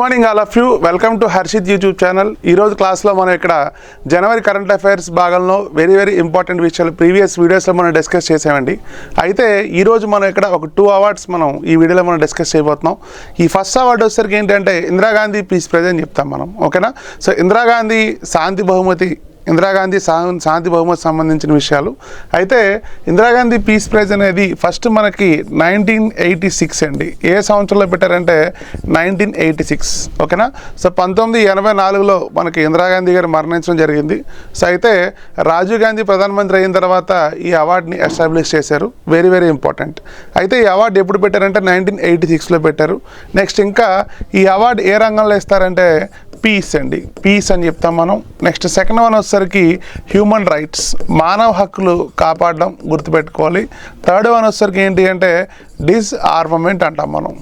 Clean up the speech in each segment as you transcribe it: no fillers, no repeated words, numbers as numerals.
Morning all of you. Welcome to Harshit YouTube channel. ఈరోజు క్లాస్లో మనం ఇక్కడ జనవరి కరెంట్ అఫైర్స్ భాగంలో వెరీ ఇంపార్టెంట్ విషయాలు ప్రీవియస్ వీడియోస్లో మనం డిస్కస్ చేసామండి. అయితే ఈరోజు మనం ఇక్కడ ఒక 2 అవార్డ్స్ మనం ఈ వీడియోలో మనం డిస్కస్ చేయబోతున్నాం. ఈ ఫస్ట్ అవార్డు వచ్చేసరికి ఏంటంటే ఇందిరాగాంధీ పీస్ ప్రైజ్ అని చెప్తాం మనం, ఓకేనా. సో ఇందిరాగాంధీ శాంతి బహుమతి సంబంధించిన విషయాలు. అయితే ఇందిరాగాంధీ పీస్ ప్రైజ్ అనేది ఫస్ట్ మనకి 1986 అండి. ఏ సంవత్సరంలో పెట్టారంటే 1986, ఓకేనా. సో 1984లో మనకి ఇందిరాగాంధీ గారు మరణించడం జరిగింది. సో అయితే రాజీవ్ గాంధీ ప్రధానమంత్రి అయిన తర్వాత ఈ అవార్డుని ఎస్టాబ్లిష్ చేశారు. Very important. అయితే ఈ అవార్డు ఎప్పుడు పెట్టారంటే 1986లో పెట్టారు. నెక్స్ట్ ఇంకా ఈ అవార్డు ఏ రంగంలో ఇస్తారంటే పీస్ అండి, పీస్ అని చెప్తాం మనం. నెక్స్ట్ సెకండ్ వన్ వచ్చేసరికి హ్యూమన్ రైట్స్, మానవ హక్కులు కాపాడడం గుర్తుపెట్టుకోవాలి. థర్డ్ వన్ వచ్చేసరికి ఏంటి అంటే డిస్ఆర్మమెంట్ అంటాం మనం,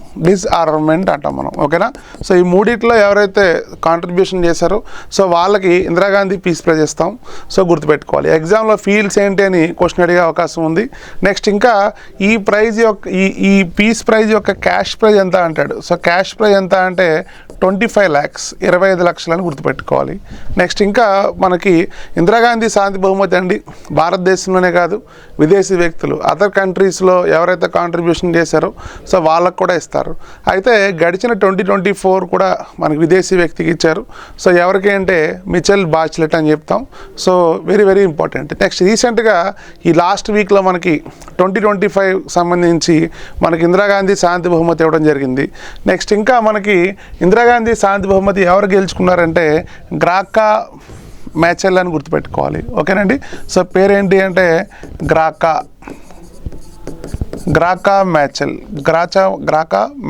ఓకేనా. సో ఈ మూడిట్లో ఎవరైతే కాంట్రిబ్యూషన్ చేశారో సో వాళ్ళకి ఇందిరాగాంధీ పీస్ ప్రైజ్ ఇస్తాం. సో గుర్తుపెట్టుకోవాలి. ఎగ్జామ్లో ఫీల్డ్స్ ఏంటి అని క్వశ్చన్ అడిగే అవకాశం ఉంది. నెక్స్ట్ ఇంకా ఈ ప్రైజ్ యొక్క ఈ పీస్ ప్రైజ్ యొక్క క్యాష్ ప్రైజ్ ఎంత అంటాడు. సో క్యాష్ ప్రైజ్ ఎంత అంటే 25 lakhs, 25 లక్షలని గుర్తుపెట్టుకోవాలి. నెక్స్ట్ ఇంకా మనకి ఇందిరాగాంధీ శాంతి బహుమతి అండి, భారతదేశంలోనే కాదు విదేశీ వ్యక్తులు అదర్ కంట్రీస్లో ఎవరైతే కాంట్రిబ్యూషన్ చేశారో సో వాళ్ళకు కూడా ఇస్తారు. అయితే గడిచిన 2024 కూడా మనకి విదేశీ వ్యక్తికి ఇచ్చారు. సో ఎవరికి అంటే మిచెల్ బాచ్లెట్ అని చెప్తాం. So very important. నెక్స్ట్ రీసెంట్గా ఈ లాస్ట్ వీక్లో మనకి 2025 సంబంధించి మనకి ఇందిరాగాంధీ శాంతి బహుమతి ఇవ్వడం జరిగింది. నెక్స్ట్ ఇంకా మనకి ఇందిరాగాంధీ శాంతి బహుమతి ఎవరు గెలుచుకున్నారంటే గ్రాకా మ్యాచెల్ అని గుర్తుపెట్టుకోవాలి, ఓకేనండి. సో పేరేంటి అంటే గ్రాకా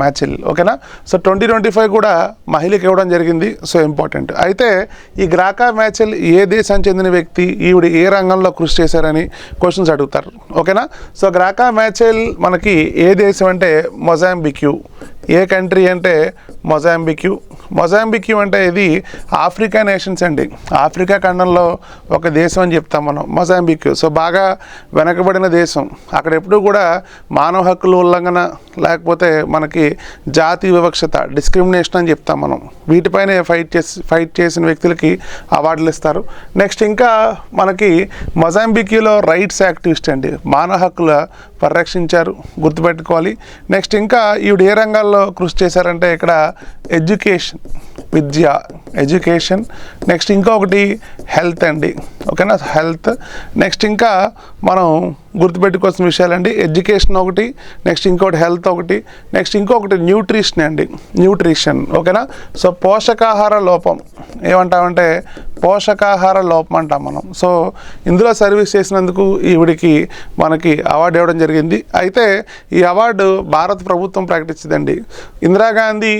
మ్యాచెల్, ఓకేనా. సో 2025 కూడా మహిళకి ఇవ్వడం జరిగింది. So important. అయితే ఈ గ్రాకా మ్యాచెల్ ఏ దేశానికి చెందిన వ్యక్తి, ఈవిడ ఏ రంగంలో కృషి చేశారని క్వశ్చన్స్ అడుగుతారు, ఓకేనా. సో గ్రాకా మ్యాచెల్ మనకి ఏ దేశం అంటే మొజాంబిక్యూ. ఏ కంట్రీ అంటే మొజాంబిక్యూ అంటే ఇది ఆఫ్రికా నేషన్స్ అండి, ఆఫ్రికా ఖండంలో ఒక దేశం అని చెప్తాం మనం మొజాంబిక్యూ. సో బాగా వెనకబడిన దేశం. అక్కడ ఎప్పుడూ కూడా మానవ హక్కుల ఉల్లంఘన లేకపోతే మనకి జాతి వివక్షత, డిస్క్రిమినేషన్ అని చెప్తాం మనం. వీటిపైనే ఫైట్ చేసిన వ్యక్తులకి అవార్డులు ఇస్తారు. నెక్స్ట్ ఇంకా మనకి మొజాంబిక్యూలో రైట్స్ యాక్టివిస్ట్ అండి, మానవ హక్కుల పరిరక్షించారు, గుర్తుపెట్టుకోవాలి. నెక్స్ట్ ఇంకా ఈవిడ ఏ రంగాల్లో కృషి చేశారంటే ఇక్కడ ఎడ్యుకేషన్. నెక్స్ట్ ఇంకొకటి హెల్త్ అండి, ఓకేనా, హెల్త్. నెక్స్ట్ ఇంకా మనం గుర్తుపెట్టుకోవాల్సిన విషయాలండి, ఎడ్యుకేషన్ ఒకటి, నెక్స్ట్ ఇంకోటి హెల్త్ ఒకటి, నెక్స్ట్ ఇంకొకటి న్యూట్రిషన్, ఓకేనా. సో పోషకాహార లోపం ఏమంటామంటే పోషకాహార లోపం అంటాం మనం. సో ఇందులో సర్వీస్ చేసినందుకు ఈవిడికి మనకి అవార్డు ఇవ్వడం జరిగింది. అయితే ఈ అవార్డు భారత ప్రభుత్వం ప్రకటించిందండి. ఇందిరాగాంధీ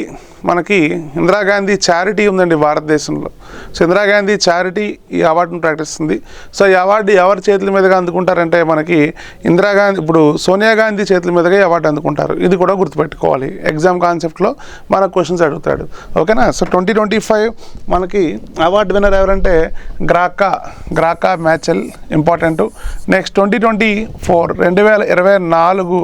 చారిటీ ఉందండి భారతదేశంలో. సో ఇందిరాగాంధీ చారిటీ ఈ అవార్డును ప్రకటిస్తుంది. సో ఈ అవార్డు ఎవరి చేతుల మీదుగా అందుకుంటారంటే మనకి ఇందిరాగాంధీ, ఇప్పుడు సోనియా గాంధీ చేతుల మీదుగా ఈ అవార్డు అందుకుంటారు. ఇది కూడా గుర్తుపెట్టుకోవాలి. ఎగ్జామ్ కాన్సెప్ట్లో మనకు క్వశ్చన్స్ అడుగుతాడు, ఓకేనా. సో 2025 మనకి అవార్డు విన్నర్ ఎవరంటే గ్రాకా మ్యాచెల్, ఇంపార్టెంట్. నెక్స్ట్ 2024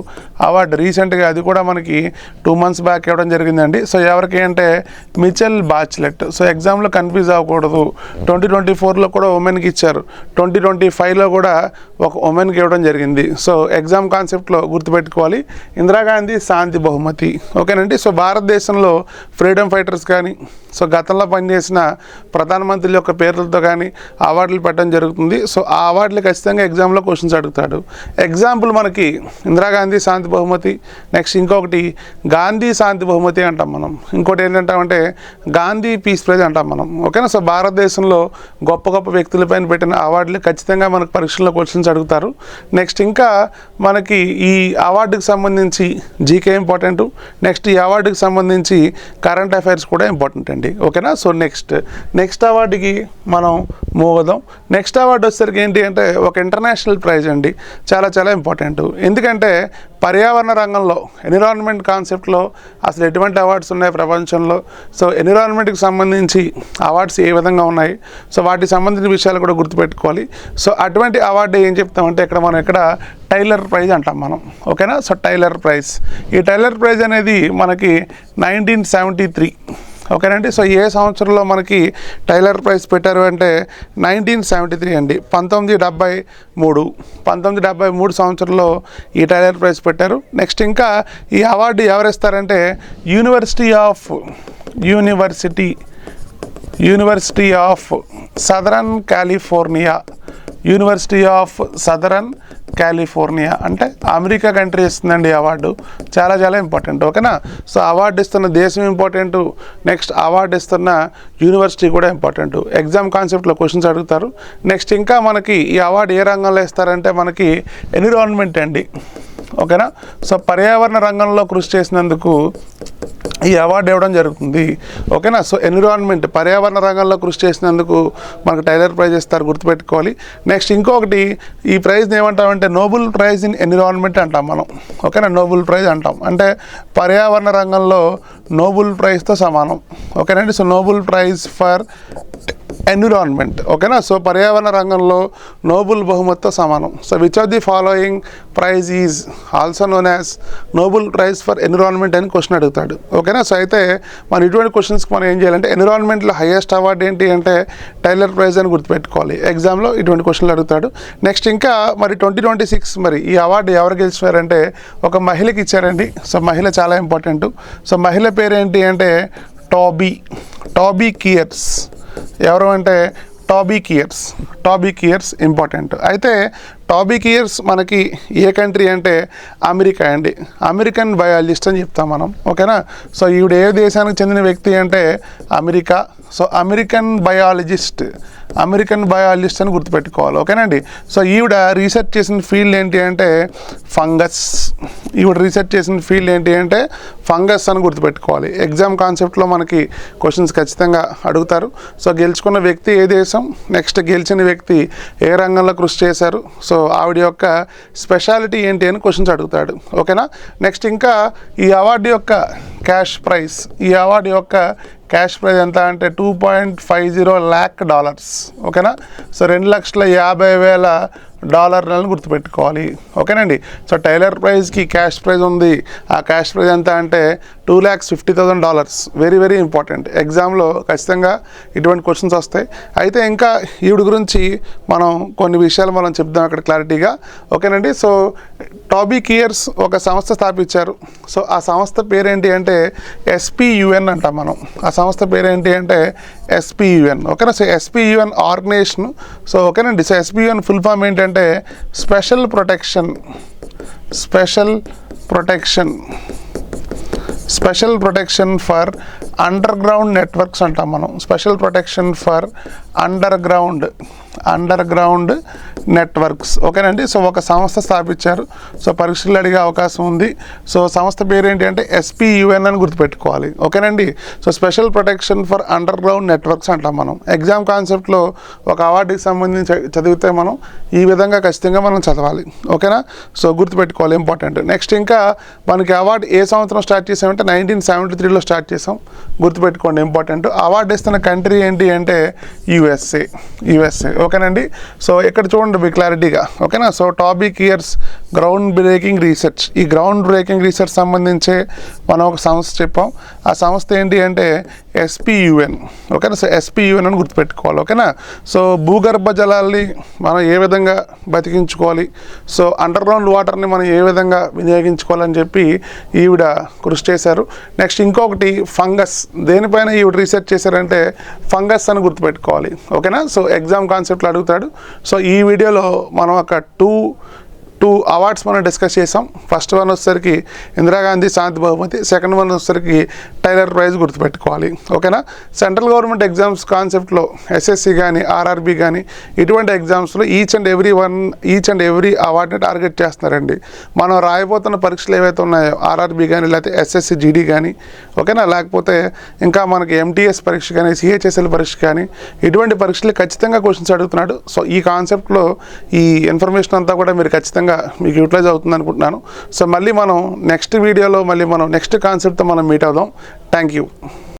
అవార్డు రీసెంట్గా, అది కూడా మనకి 2 months బ్యాక్ ఇవ్వడం జరిగిందండి. సో ఎవరికి అంటే మిచెల్ బాచ్లెట్. సో ఎగ్జామ్లో కన్ఫ్యూజ్ అవ్వకూడదు. 2024లో కూడా ఉమెన్కి ఇచ్చారు, 2025లో కూడా ఒక ఉమెన్కి ఇవ్వడం జరిగింది. సో ఎగ్జామ్ కాన్సెప్ట్లో గుర్తుపెట్టుకోవాలి. ఇందిరాగాంధీ శాంతి బహుమతి, ఓకేనండి. సో భారతదేశంలో ఫ్రీడమ్ ఫైటర్స్ కానీ సో గతంలో పనిచేసిన ప్రధానమంత్రుల యొక్క పేర్లతో కానీ అవార్డులు పెట్టడం జరుగుతుంది. సో ఆ అవార్డులు ఖచ్చితంగా ఎగ్జామ్లో క్వశ్చన్స్ అడుగుతాడు. ఎగ్జాంపుల్ మనకి ఇందిరాగాంధీ శాంతి బహుమతి, నెక్స్ట్ ఇంకొకటి గాంధీ శాంతి బహుమతి అంటాం మనం, ఇంకోటి ఏంటంటామంటే గాంధీ పీస్ ప్రైజ్ అంటాం మనం, ఓకేనా. సో భారతదేశంలో గొప్ప వ్యక్తులపైన పెట్టిన అవార్డులు ఖచ్చితంగా మనకు పరీక్షల్లో క్వశ్చన్స్ అడుగుతారు. నెక్స్ట్ ఇంకా మనకి ఈ అవార్డుకి సంబంధించి జీకే ఇంపార్టెంట్. నెక్స్ట్ ఈ అవార్డుకి సంబంధించి కరెంట్ అఫైర్స్ కూడా ఇంపార్టెంట్ అండి, ఓకేనా. సో నెక్స్ట్ అవార్డుకి మనం మూవ్ అవుదాం. నెక్స్ట్ అవార్డు వచ్చేసరికి ఏంటి అంటే ఒక ఇంటర్నేషనల్ ప్రైజ్ అండి, చాలా ఇంపార్టెంట్. ఎందుకంటే పర్యావరణ రంగంలో ఎన్విరాన్మెంట్ కాన్సెప్ట్లో అసలు ఎటువంటి అవార్డ్స్ ఉన్నాయి ప్రపంచంలో. సో ఎన్విరాన్మెంట్కి సంబంధించి అవార్డ్స్ ఏ విధంగా ఉన్నాయి, సో వాటికి సంబంధించిన విషయాలు కూడా గుర్తుపెట్టుకోవాలి. సో అటువంటి అవార్డు ఏం చెప్తామంటే మనం టైలర్ ప్రైజ్ అంటాం మనం, ఓకేనా. సో టైలర్ ప్రైజ్, ఈ టైలర్ ప్రైజ్ అనేది మనకి 1973 ఓకేనండి. సో ఏ సంవత్సరంలో మనకి టైలర్ ప్రైజ్ పెట్టారు అంటే 1973 అండి, 1973 సంవత్సరంలో ఈ టైలర్ ప్రైజ్ పెట్టారు. నెక్స్ట్ ఇంకా ఈ అవార్డు ఎవరు ఇస్తారంటే యూనివర్సిటీ ఆఫ్ సదరన్ కాలిఫోర్నియా అంటే అమెరికా కంట్రీ ఇస్తుందండి అవార్డు. చాలా చాలా ఇంపార్టెంట్. ఓకేనా. సో అవార్డు ఇస్తున్న దేశం ఇంపార్టెంట్, నెక్స్ట్ అవార్డు ఇస్తున్న యూనివర్సిటీ కూడా ఇంపార్టెంట్. ఎగ్జామ్ కాన్సెప్ట్లో క్వశ్చన్స్ అడుగుతారు. నెక్స్ట్ ఇంకా మనకి ఈ అవార్డు ఏ రంగంలో ఇస్తారంటే మనకి ఎన్విరాన్మెంట్ అండి. ఓకేనా. సో పర్యావరణ రంగంలో కృషి చేసినందుకు ఈ అవార్డు ఇవ్వడం జరుగుతుంది. ఓకేనా. సో ఎన్విరాన్మెంట్, పర్యావరణ రంగంలో కృషి చేసినందుకు మనకు టైలర్ ప్రైజ్ ఇస్తారు, గుర్తుపెట్టుకోవాలి. నెక్స్ట్ ఇంకొకటి, ఈ ప్రైజ్ని ఏమంటామంటే నోబెల్ ప్రైజ్ ఇన్ ఎన్విరాన్మెంట్ అంటాం మనం. ఓకేనా. నోబెల్ ప్రైజ్ అంటాం అంటే పర్యావరణ రంగంలో నోబెల్ ప్రైజ్తో సమానం. ఓకేనండి. So Nobel prize for environment. ఓకేనా. సో పర్యావరణ రంగంలో నోబెల్ బహుమతితో సమానం. So which of the following prize is also known as Nobel prize for environment అని క్వశ్చన్ అడుగుతాడు. ఓకేనా. సో అయితే మనం ఇటువంటి క్వశ్చన్స్కి మనం ఏం చేయాలంటే ఎన్విరాన్మెంట్లో హైయెస్ట్ అవార్డు ఏంటి అంటే టైలర్ ప్రైజ్ అని గుర్తుపెట్టుకోవాలి. ఎగ్జామ్లో ఇటువంటి క్వశ్చన్లు అడుగుతాడు. నెక్స్ట్ ఇంకా మరి 2026 మరి ఈ అవార్డు ఎవరు గెలిచారంటే ఒక మహిళకి ఇచ్చారండి. సో మహిళ చాలా ఇంపార్టెంట్. సో మహిళ పేరు ఏంటి అంటే టాబీ కియర్స్. ఎవరు అంటే టాబీ కియర్స్ ఇంపార్టెంట్. అయితే టాబీ కియర్స్ మనకి ఏ కంట్రీ అంటే అమెరికా అండి. అమెరికన్ బయాలజిస్ట్ అని చెప్తాం మనం. ఓకేనా. సో ఈవిడ ఏ దేశానికి చెందిన వ్యక్తి అంటే అమెరికా. సో అమెరికన్ బయాలజిస్ట్ అని గుర్తుపెట్టుకోవాలి. ఓకేనండి. సో ఈవిడ రీసెర్చ్ చేసిన ఫీల్డ్ ఏంటి అంటే ఫంగస్ అని గుర్తుపెట్టుకోవాలి. ఎగ్జామ్ కాన్సెప్ట్లో మనకి క్వశ్చన్స్ ఖచ్చితంగా అడుగుతారు. సో గెలుచుకున్న వ్యక్తి ఏ దేశం, నెక్స్ట్ గెలిచిన వ్యక్తి ఏ రంగంలో కృషి చేశారు, సో ఆవిడ యొక్క స్పెషాలిటీ ఏంటి అని క్వశ్చన్స్ అడుగుతాడు. ఓకేనా. నెక్స్ట్ ఇంకా ఈ అవార్డు యొక్క క్యాష్ ప్రైజ్ ఎంత అంటే $2.50 lakh. ఓకేనా. సో $2,50,000 గుర్తుపెట్టుకోవాలి. ఓకేనండి. సో టైలర్ ప్రైజ్కి క్యాష్ ప్రైజ్ ఉంది. ఆ క్యాష్ ప్రైజ్ ఎంత అంటే $2,50,000. Very very important. ఎగ్జామ్లో ఖచ్చితంగా ఇటువంటి క్వశ్చన్స్ వస్తాయి. అయితే ఇంకా ఈవిడ గురించి మనం కొన్ని విషయాలు మనం చెప్దాం అక్కడ క్లారిటీగా. ఓకేనండి. సో టాబీ కియర్స్ ఒక సంస్థ స్థాపించారు. సో ఆ సంస్థ పేరేంటి అంటే SPUN అంటాం మనం. ఆ సంస్థ పేరేంటి అంటే SPUN. ఓకేనా. So SPUN organisation. సో ఓకేనండి. సో SPUN ఫుల్ ఫామ్ ఏంటంటే special protection for underground networks అంటాం మనం. Special protection for underground networks. ఓకేనండి. సో ఒక సంస్థ స్థాపించారు. సో పరీక్షలు అడిగే అవకాశం ఉంది. సో సంస్థ పేరేంటి అంటే SPUN అని గుర్తుపెట్టుకోవాలి. ఓకేనండి. So special protection for underground networks అంటాం మనం. ఎగ్జామ్ కాన్సెప్ట్లో ఒక అవార్డుకి సంబంధించి చదివితే మనం ఈ విధంగా ఖచ్చితంగా మనం చదవాలి. ఓకేనా. సో గుర్తుపెట్టుకోవాలి, ఇంపార్టెంట్. నెక్స్ట్ ఇంకా మనకి అవార్డు ఏ సంవత్సరం స్టార్ట్ చేసామంటే 1973లో స్టార్ట్ చేసాం. గుర్తుపెట్టుకోండి, ఇంపార్టెంట్. అవార్డు ఇస్తున్న కంట్రీ ఏంటి అంటే USA. ఓకేనండి. సో ఇక్కడ చూడండి మీ క్లారిటీగా. ఓకేనా. So Toby Kiers groundbreaking research. ఈ గ్రౌండ్ బ్రేకింగ్ రీసెర్చ్ సంబంధించి మనం ఒక సంస్థ చెప్పాం. ఆ సంస్థ ఏంటి అంటే SPUN. ఓకేనా. సో SPUN అని గుర్తుపెట్టుకోవాలి. ఓకేనా. సో భూగర్భ జలాల్ని మనం ఏ విధంగా బతికించుకోవాలి, సో అండర్ గ్రౌండ్ వాటర్ని మనం ఏ విధంగా వినియోగించుకోవాలని చెప్పి ఈవిడ కృషి చేశారు. నెక్స్ట్ ఇంకొకటి ఫంగస్. దేనిపైన ఈవిడ రీసెర్చ్ చేశారంటే ఫంగస్ అని గుర్తుపెట్టుకోవాలి. ఓకేనా. సో ఎగ్జామ్ కాన్సెప్ట్లో అడుగుతాడు. సో ఈ వీడియోలో మనం ఒక టూ అవార్డ్స్ మనం డిస్కస్ చేసాం. ఫస్ట్ వన్ వచ్చేసరికి ఇందిరాగాంధీ శాంతి బహుమతి, సెకండ్ వన్ వచ్చేసరికి టైలర్ ప్రైజ్ గుర్తుపెట్టుకోవాలి. ఓకేనా. సెంట్రల్ గవర్నమెంట్ ఎగ్జామ్స్ కాన్సెప్ట్లో SSC కానీ RRB కానీ ఇటువంటి ఎగ్జామ్స్లో ఈచ్ అండ్ ఎవ్రీ అవార్డ్ని టార్గెట్ చేస్తున్నారండి. మనం రాయబోతున్న పరీక్షలు ఏవైతే ఉన్నాయో RRB కానీ లేకపోతే SSC GD కానీ, ఓకేనా, లేకపోతే ఇంకా మనకి MTS పరీక్ష కానీ CHSL పరీక్ష కానీ ఇటువంటి పరీక్షలు ఖచ్చితంగా క్వశ్చన్స్ అడుగుతున్నాడు. సో ఈ కాన్సెప్ట్లో ఈ ఇన్ఫర్మేషన్ అంతా కూడా మీరు ఖచ్చితంగా మీకు యూటిలైజ్ అవుతుంది అనుకుంటున్నాను. సో మళ్ళీ మనం నెక్స్ట్ వీడియోలో నెక్స్ట్ కాన్సెప్ట్తో మనం మీట్ అవుదాం. Thank you.